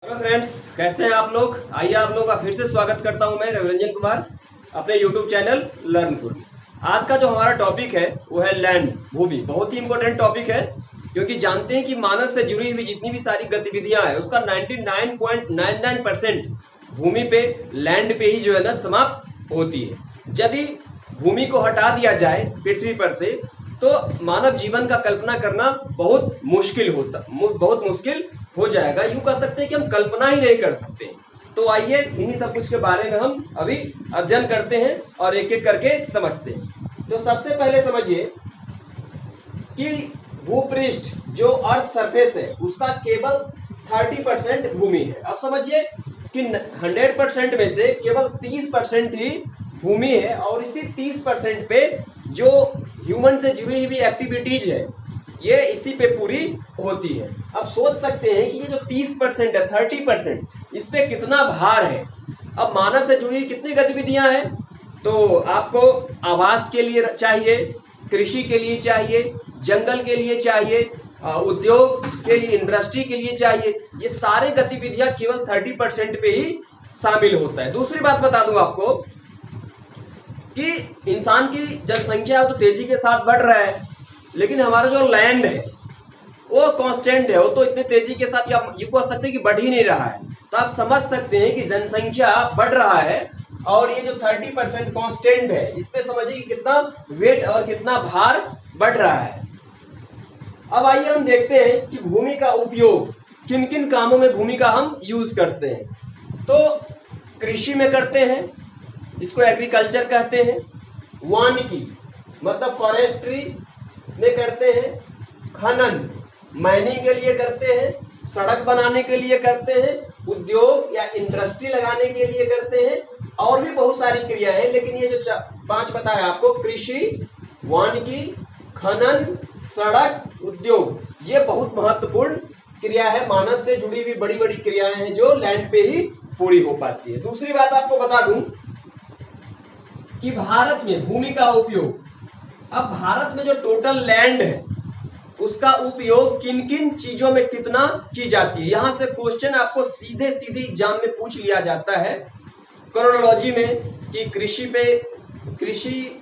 Hello friends, कैसे हैं आप लोग। आइए आप लोग का फिर से स्वागत करता हूं मैं रविरंजन कुमार अपने यूट्यूब चैनल लर्नपुर में। आज का जो हमारा टॉपिक है वो है लैंड, भूमि। बहुत ही इंपॉर्टेंट टॉपिक है क्योंकि जानते हैं कि मानव से जुड़ी हुई जितनी भी सारी गतिविधियां हैं उसका 99.99% भूमि पे, लैंड पे ही जो है ना समाप्त होती है। यदि भूमि को हटा दिया जाए पृथ्वी पर से तो मानव जीवन का कल्पना करना बहुत मुश्किल हो जाएगा। यूं कह सकते हैं कि हम कल्पना ही नहीं कर सकते। तो आइए इन्हीं सब कुछ के बारे में हम अभी अध्ययन करते हैं और एक एक करके समझते हैं। तो सबसे पहले समझिए कि भूपृष्ठ जो अर्थ सरफेस है उसका केवल 30% भूमि है। अब समझिए कि 100% में से केवल 30% ही भूमि है और इसी 30% पे जो ह्यूमन से जुड़ी हुई एक्टिविटीज है ये इसी पे पूरी होती है। अब सोच सकते हैं कि ये जो 30% है, 30%, इस पे कितना भार है। अब मानव से जुड़ी कितनी गतिविधियां हैं, तो आपको आवास के लिए चाहिए, कृषि के लिए चाहिए, जंगल के लिए चाहिए, उद्योग के लिए, इंडस्ट्री के लिए चाहिए। ये सारे गतिविधियां केवल 30% पे ही शामिल होता है। दूसरी बात बता दूं आपको कि इंसान की जनसंख्या तो तेजी के साथ बढ़ रहा है, लेकिन हमारा जो लैंड है वो कांस्टेंट है। वो तो इतनी तेजी के साथ ये कह सकते हैं कि बढ़ ही नहीं रहा है। तो आप समझ सकते हैं कि जनसंख्या बढ़ रहा है और ये जो 30% कांस्टेंट है, इस पे समझिए कि कितना वेट और कितना भार बढ़ रहा है। अब आइए हम देखते हैं कि भूमि का उपयोग किन किन कामों में भूमि का हम यूज करते हैं। तो कृषि में करते हैं जिसको एग्रीकल्चर कहते हैं, वानिकी मतलब फॉरेस्ट्री में करते हैं, खनन माइनिंग के लिए करते हैं, सड़क बनाने के लिए करते हैं, उद्योग या इंडस्ट्री लगाने के लिए करते हैं, और भी बहुत सारी क्रिया है। लेकिन ये जो 5 बताया आपको, कृषि, वानिकी, खनन, सड़क, उद्योग, ये बहुत महत्वपूर्ण क्रिया है। मानव से जुड़ी हुई बड़ी बड़ी क्रियाएं हैं जो लैंड पे ही पूरी हो पाती है। दूसरी बात आपको बता दूं कि भारत में भूमि का उपयोग, अब भारत में जो टोटल लैंड है उसका उपयोग किन किन चीजों में कितना की जाती है। यहां से क्वेश्चन आपको सीधे सीधे एग्जाम में पूछ लिया जाता है क्रोनोलॉजी में कि कृषि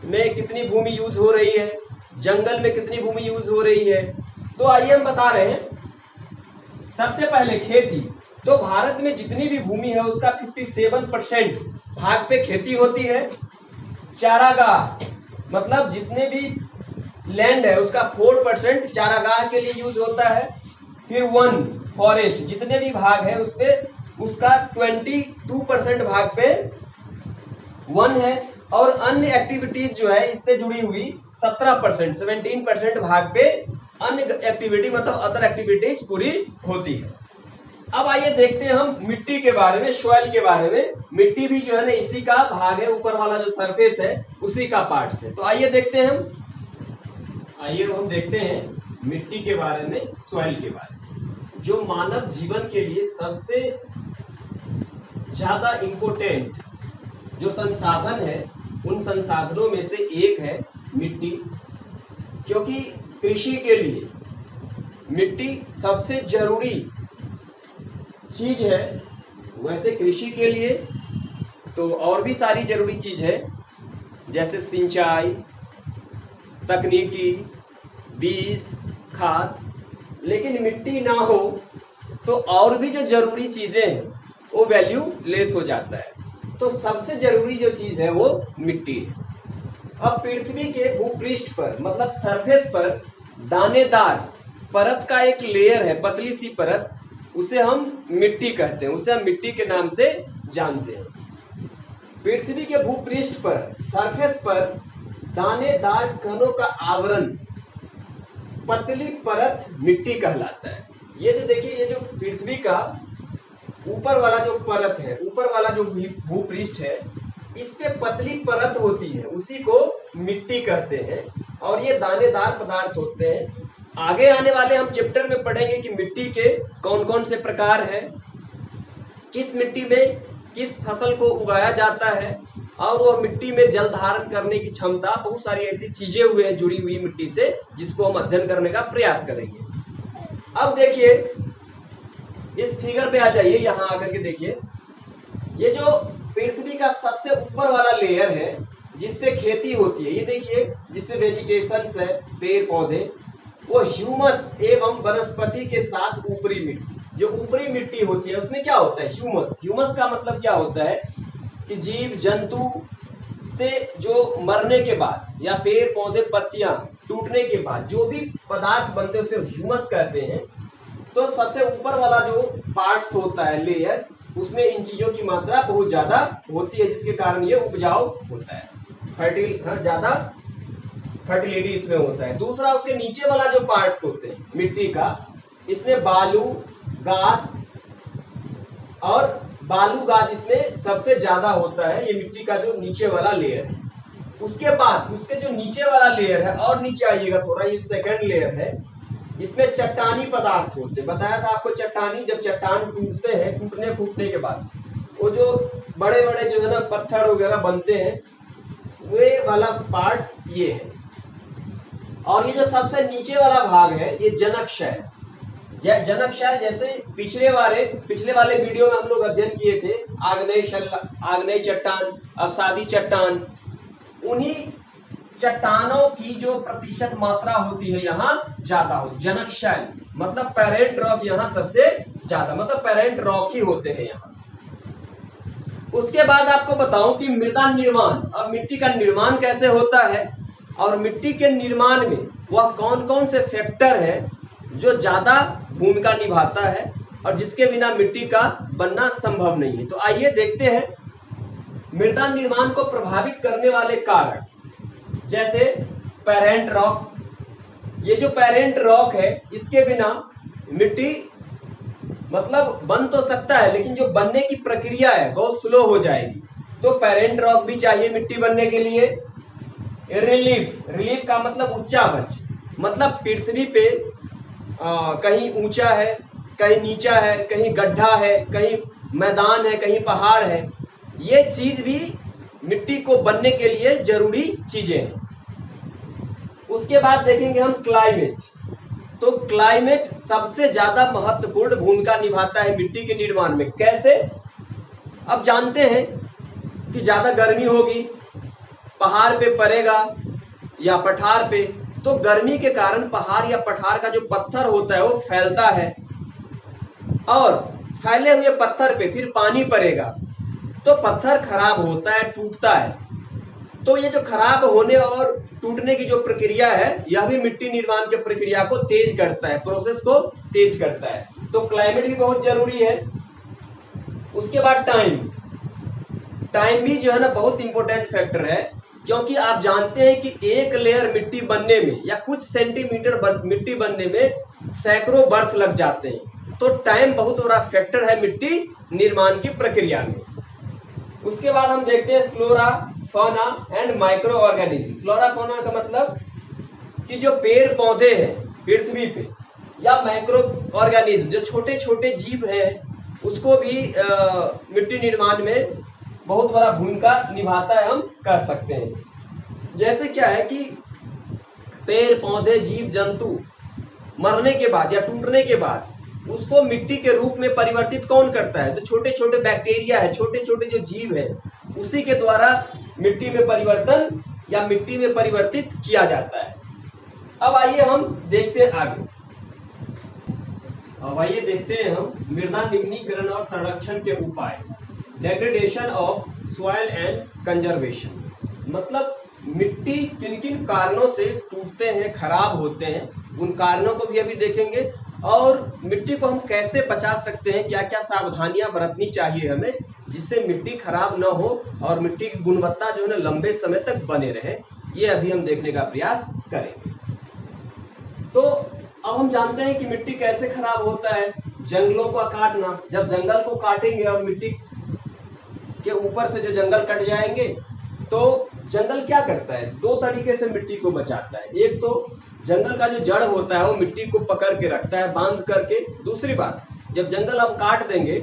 में कितनी भूमि यूज हो रही है, जंगल में कितनी भूमि यूज हो रही है। तो आइए हम बता रहे हैं। सबसे पहले खेती। तो भारत में जितनी भी भूमि है उसका 57% भाग पे खेती होती है। चारागाह मतलब जितने भी लैंड है उसका 4% चारागाह के लिए यूज होता है। फिर वन, फॉरेस्ट, जितने भी भाग है उसपे उसका 22% भाग पे वन है। और अन्य एक्टिविटीज जो है इससे जुड़ी हुई 17% भाग पे अन्य एक्टिविटी मतलब अदर एक्टिविटीज पूरी होती है। अब आइए देखते हैं हम मिट्टी के बारे में, सॉइल के बारे में। मिट्टी भी जो है ना इसी का भाग है, ऊपर वाला जो सरफेस है उसी का पार्ट है। तो आइए देखते हैं हम देखते हैं मिट्टी के बारे में, सॉइल के बारे में। जो मानव जीवन के लिए सबसे ज्यादा इंपोर्टेंट जो संसाधन है उन संसाधनों में से एक है मिट्टी, क्योंकि कृषि के लिए मिट्टी सबसे जरूरी चीज है। वैसे कृषि के लिए तो और भी सारी जरूरी चीज है जैसे सिंचाई, तकनीकी, बीज, खाद, लेकिन मिट्टी ना हो तो और भी जो जरूरी चीजें हैं वो वैल्यू लेस हो जाता है। तो सबसे जरूरी जो चीज है वो मिट्टी है। अब पृथ्वी के भूपृष्ठ पर मतलब सरफेस पर दानेदार परत का एक लेयर है, पतली सी परत, उसे हम मिट्टी कहते हैं, उसे हम मिट्टी के नाम से जानते हैं। पृथ्वी के भूपृष्ठ पर सरफेस पर दानेदार कणों का आवरण, पतली परत मिट्टी कहलाता है। ये जो देखिए, ये जो पृथ्वी का ऊपर वाला जो परत है, ऊपर वाला जो भूपृष्ठ है, इस पे पतली परत होती है, उसी को मिट्टी कहते हैं और ये दानेदार पदार्थ होते हैं। आगे आने वाले हम चैप्टर में पढ़ेंगे कि मिट्टी के कौन कौन से प्रकार है, किस मिट्टी में किस फसल को उगाया जाता है, और वह मिट्टी में जल धारण करने की क्षमता, बहुत सारी ऐसी चीजें हुए हैं जुड़ी हुई मिट्टी से जिसको हम अध्ययन करने का प्रयास करेंगे। अब देखिए इस फिगर पे आ जाइए, यहाँ आकर के देखिए, ये जो पृथ्वी का सबसे ऊपर वाला लेयर है जिसपे खेती होती है, ये देखिए जिसपे वेजिटेशंस है, पेड़ पौधे, वो ह्यूमस एवं वनस्पति के साथ ऊपरी मिट्टी, जो ऊपरी मिट्टी होती है उसमें क्या होता है, ह्यूमस। ह्यूमस का मतलब क्या होता है कि जीव जंतु से जो मरने के बाद या पेड़ पौधे पत्तियां टूटने के बाद जो भी पदार्थ बनते हैं उसे ह्यूमस कहते हैं। तो सबसे ऊपर वाला जो पार्ट्स होता है, लेयर, उसमें इन चीजों की मात्रा बहुत ज्यादा होती है, जिसके कारण ये उपजाऊ होता है, ज्यादा फर्टिलिटी इसमें होता है। दूसरा, उसके नीचे वाला जो पार्ट्स होते हैं मिट्टी का, इसमें बालू गाद, और बालू गाद इसमें सबसे ज्यादा होता है, ये मिट्टी का जो नीचे वाला लेयर है। उसके बाद उसके जो नीचे वाला लेयर है, और नीचे आइएगा थोड़ा, ये सेकंड लेयर है, इसमें चट्टानी पदार्थ होते हैं। बताया था आपको, चट्टानी, जब चट्टान टूटते हैं, टूटने फूटने के बाद वो जो बड़े बड़े जो है ना पत्थर वगैरह बनते हैं, वे वाला पार्ट्स ये है। और ये जो सबसे नीचे वाला भाग है, ये जनकशय। जनकशय जैसे पिछले वाले वीडियो में हम लोग अध्ययन किए थे, आग्नेय चट्टान, अवसादी चट्टान, उन्हीं चट्टानों की जो प्रतिशत मात्रा होती है यहाँ ज्यादा होती, जनकशय मतलब पेरेंट रॉक यहाँ सबसे ज्यादा, मतलब पेरेंट रॉक ही होते हैं यहाँ। उसके बाद आपको बताऊं कि मृदा निर्माण और मिट्टी का निर्माण कैसे होता है, और मिट्टी के निर्माण में वह कौन कौन से फैक्टर है जो ज्यादा भूमिका निभाता है और जिसके बिना मिट्टी का बनना संभव नहीं है। तो आइए देखते हैं मृदा निर्माण को प्रभावित करने वाले कारक, जैसे पेरेंट रॉक। ये जो पेरेंट रॉक है, इसके बिना मिट्टी मतलब बन तो सकता है, लेकिन जो बनने की प्रक्रिया है बहुत स्लो हो जाएगी। तो पेरेंट रॉक भी चाहिए मिट्टी बनने के लिए। रिलीफ का मतलब ऊंचा मंच, मतलब पृथ्वी पे कहीं ऊंचा है, कहीं नीचा है, कहीं गड्ढा है, कहीं मैदान है, कहीं पहाड़ है, ये चीज भी मिट्टी को बनने के लिए जरूरी चीजें हैं। उसके बाद देखेंगे हम क्लाइमेट। तो क्लाइमेट सबसे ज्यादा महत्वपूर्ण भूमिका निभाता है मिट्टी के निर्माण में। कैसे? अब जानते हैं कि ज्यादा गर्मी होगी, पहाड़ पे पड़ेगा या पठार पे, तो गर्मी के कारण पहाड़ या पठार का जो पत्थर होता है वो फैलता है, और फैले हुए पत्थर पे फिर पानी पड़ेगा तो पत्थर खराब होता है, टूटता है। तो ये जो खराब होने और टूटने की जो प्रक्रिया है, यह भी मिट्टी निर्माण की प्रक्रिया को तेज करता है, प्रोसेस को तेज करता है। तो क्लाइमेट भी बहुत जरूरी है। उसके बाद टाइम भी जो है ना बहुत इंपॉर्टेंट फैक्टर है, क्योंकि आप जानते हैं कि एक लेयर मिट्टी बनने में या कुछ सेंटीमीटर मिट्टी बनने में सैकड़ों वर्ष लग जाते हैं। तो टाइम बहुत बड़ा फैक्टर है मिट्टी निर्माण की प्रक्रिया में। उसके बाद हम देखते हैं flora, fauna and micro organism. Flora fauna का मतलब कि जो पेड़ पौधे हैं पृथ्वी पे, या माइक्रो ऑर्गेनिज्म जो छोटे छोटे जीव हैं, उसको भी मिट्टी निर्माण में बहुत बड़ा भूमिका निभाता है, हम कह सकते हैं। जैसे क्या है कि पेड़ पौधे जीव जंतु मरने के बाद या टूटने के बाद उसको मिट्टी के रूप में परिवर्तित कौन करता है? तो छोटे छोटे बैक्टीरिया है, छोटे छोटे जो जीव है, उसी के द्वारा मिट्टी में परिवर्तन या मिट्टी में परिवर्तित किया जाता है। अब आइए हम देखते हैं आगे। अब आइए देखते हैं हम मृदा निम्नीकरण और संरक्षण के उपाय। डेग्रेडेशन ऑफ सॉइल एंड कंजर्वेशन, मतलब मिट्टी किन किन कारणों से टूटते हैं, खराब होते हैं, उन कारणों को भी अभी देखेंगे, और मिट्टी को हम कैसे बचा सकते हैं, क्या क्या सावधानियां बरतनी चाहिए हमें, जिससे मिट्टी खराब न हो और मिट्टी की गुणवत्ता जो है ना लंबे समय तक बने रहे, ये अभी हम देखने का प्रयास करेंगे। तो अब हम जानते हैं कि मिट्टी कैसे खराब होता है। जंगलों का काटना, जब जंगल को काटेंगे और मिट्टी के ऊपर से जो जंगल कट जाएंगे, तो जंगल क्या करता है? दो तरीके से मिट्टी को बचाता है। एक तो जंगल का जो जड़ होता है वो मिट्टी को पकड़ के रखता है, बांध करके। दूसरी बात, जब जंगल हम काट देंगे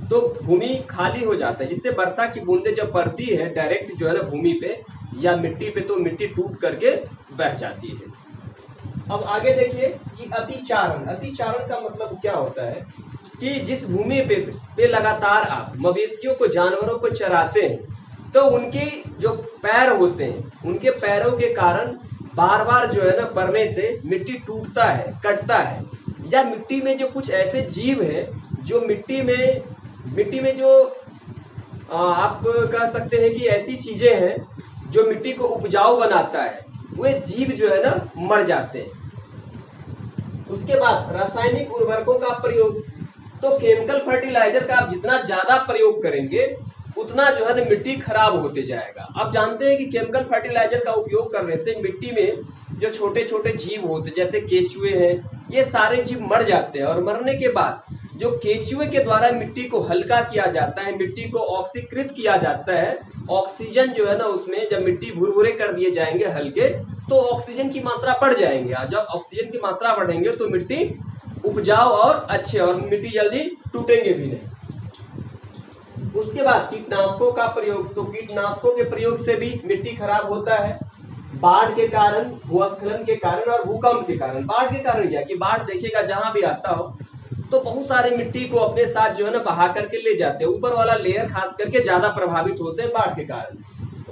तो भूमि खाली हो जाता है, जिससे वर्षा की बूंदें जब पड़ती है डायरेक्ट जो है ना भूमि पे या मिट्टी पे, तो मिट्टी टूट करके बह जाती है। अब आगे देखिए कि अतिचारण। अतिचारण का मतलब क्या होता है कि जिस भूमि पे लगातार आप मवेशियों को, जानवरों को चराते हैं, तो उनके जो पैर होते हैं, उनके पैरों के कारण बार बार जो है ना पड़ने से मिट्टी टूटता है, कटता है, या मिट्टी में जो कुछ ऐसे जीव है जो मिट्टी में जो आप कह सकते हैं कि ऐसी चीजें हैं जो मिट्टी को उपजाऊ बनाता है, वे जीव जो है ना मर जाते हैं। उसके बाद रासायनिक उर्वरकों का प्रयोग। तो केमिकल फर्टिलाइजर का आप जितना ज्यादा प्रयोग करेंगे उतना जो है ना मिट्टी खराब होते जाएगा। आप जानते हैं कि केमिकल फर्टिलाइजर का उपयोग करने से मिट्टी में जो छोटे छोटे जीव होते हैं, जैसे केचुए हैं, ये सारे जीव मर जाते हैं। और मरने के बाद जो केचुए के द्वारा मिट्टी को हल्का किया जाता है, मिट्टी को ऑक्सीकृत किया जाता है, ऑक्सीजन जो है ना उसमें जब मिट्टी भुरभुरे कर दिए जाएंगे हल्के, तो ऑक्सीजन की मात्रा बढ़ जाएंगे। जब ऑक्सीजन की मात्रा बढ़ेंगे तो मिट्टी उपजाऊ और अच्छे, और मिट्टी जल्दी टूटेंगे भी नहीं। उसके बाद कीटनाशकों का प्रयोग। तो कीटनाशकों के प्रयोग से भी मिट्टी खराब होता है, बाढ़ के कारण, भूस्खलन के कारण और भूकंप के कारण। बाढ़ के कारण क्या कि बाढ़ देखिएगा जहां भी आता हो तो बहुत सारे मिट्टी को अपने साथ जो है ना बहा करके ले जाते हैं। ऊपर वाला लेयर खास करके ज्यादा प्रभावित होते हैं बाढ़ के कारण।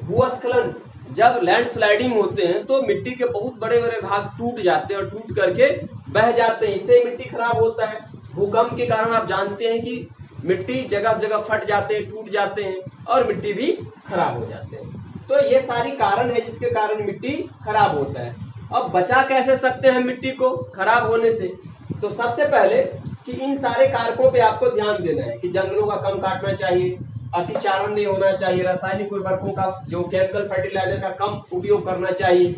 भूस्खलन, जब लैंडस्लाइडिंग होते हैं तो मिट्टी के बहुत बड़े बड़े भाग टूट जाते हैं और टूट करके बह जाते हैं, इससे मिट्टी खराब होता है। भूकंप के कारण आप जानते हैं कि मिट्टी जगह जगह फट जाते हैं, टूट जाते हैं और मिट्टी भी खराब हो जाते हैं। तो ये सारी कारण है जिसके कारण मिट्टी खराब होता है। अब बचा कैसे सकते हैं मिट्टी को खराब होने से? तो सबसे पहले कि इन सारे कारकों पे आपको ध्यान देना है कि जंगलों का कम काटना चाहिए, अतिचारण नहीं होना चाहिए, रासायनिक उर्वरकों का जो केमिकल फर्टिलाइजर का कम उपयोग करना चाहिए,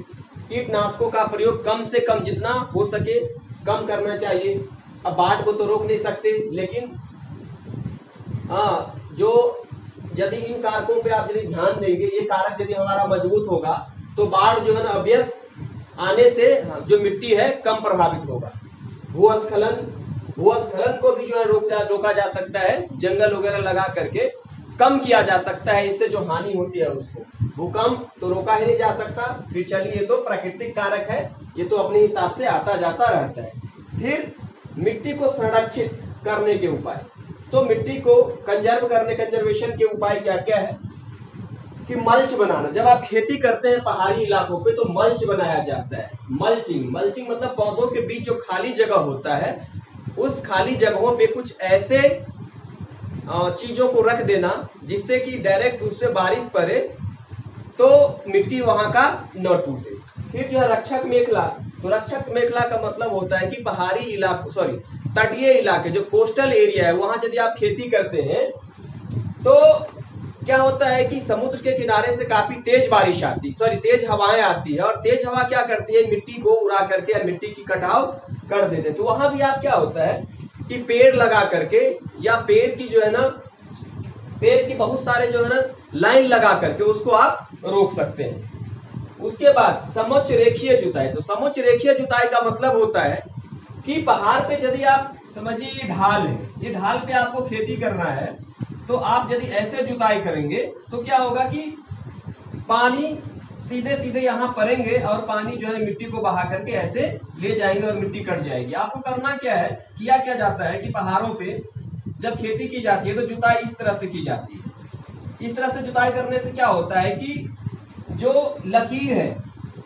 कीटनाशकों का प्रयोग कम से कम जितना हो सके कम करना चाहिए। अब बाढ़ को तो रोक नहीं सकते, लेकिन हाँ, जो यदि इन कारकों पे आप यदि ध्यान देंगे, ये कारक यदि हमारा मजबूत होगा तो बाढ़ जो है ना अभ्यस आने से जो मिट्टी है कम प्रभावित होगा। भूस्खलन को भी जो है रोका जा सकता है, जंगल वगैरह लगा करके कम किया जा सकता है, इससे जो हानि होती है उसको। भूकंप तो रोका ही नहीं जा सकता, फिर चलिए ये तो प्राकृतिक कारक है, ये तो अपने हिसाब से आता जाता रहता है। फिर मिट्टी को संरक्षित करने के उपाय। तो मिट्टी को कंजर्वेशन के उपाय क्या क्या है कि मल्च बनाना। जब आप खेती करते हैं पहाड़ी इलाकों पे तो मल्च बनाया जाता है। मल्चिंग मतलब पौधों के बीच जो खाली जगह होता है उस खाली जगहों पे कुछ ऐसे चीजों को रख देना जिससे कि डायरेक्ट उस पे बारिश पड़े तो मिट्टी वहां का न टूटे। फिर जो है रक्षक मेखला। तो रक्षक मेखला का मतलब होता है कि पहाड़ी इलाकों तटीय इलाके जो कोस्टल एरिया है वहां यदि आप खेती करते हैं तो क्या होता है कि समुद्र के किनारे से काफी तेज बारिश आती, तेज हवाएं आती है, और तेज हवा क्या करती है मिट्टी को उड़ा करके या मिट्टी की कटाव कर देते। तो वहां भी आप क्या होता है कि पेड़ लगा करके या पेड़ की जो है ना पेड़ की बहुत सारे जो है ना लाइन लगा करके उसको आप रोक सकते हैं। उसके बाद समोच्च रेखीय जुताई। तो समोच्च रेखीय जुताई का मतलब होता है कि पहाड़ पे यदि आप समझिए ये ढाल है, ये ढाल पे आपको खेती करना है तो आप यदि ऐसे जुताई करेंगे तो क्या होगा कि पानी सीधे सीधे यहाँ पड़ेंगे और पानी जो है मिट्टी को बहा करके ऐसे ले जाएंगे और मिट्टी कट जाएगी। आपको करना क्या है, किया क्या जाता है कि पहाड़ों पे जब खेती की जाती है तो जुताई इस तरह से की जाती है। इस तरह से जुताई करने से क्या होता है कि जो लकीर है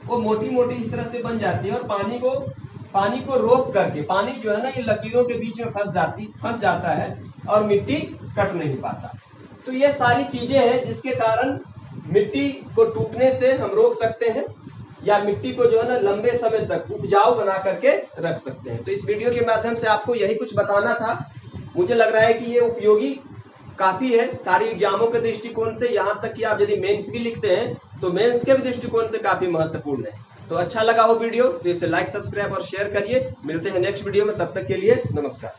वो मोटी मोटी इस तरह से बन जाती है और पानी को रोक करके पानी जो है ना ये लकीरों के बीच में फंस जाता है और मिट्टी कट नहीं पाता। तो ये सारी चीजें हैं जिसके कारण मिट्टी को टूटने से हम रोक सकते हैं या मिट्टी को जो है ना लंबे समय तक उपजाऊ बना करके रख सकते हैं। तो इस वीडियो के माध्यम से आपको यही कुछ बताना था। मुझे लग रहा है कि ये उपयोगी काफी है सारी एग्जामों के दृष्टिकोण से, यहाँ तक कि आप यदि मेंस भी लिखते हैं तो मेंस के भी दृष्टिकोण से काफी महत्वपूर्ण है। तो अच्छा लगा हो वीडियो तो इसे लाइक, सब्सक्राइब और शेयर करिए। मिलते हैं नेक्स्ट वीडियो में, तब तक के लिए नमस्कार।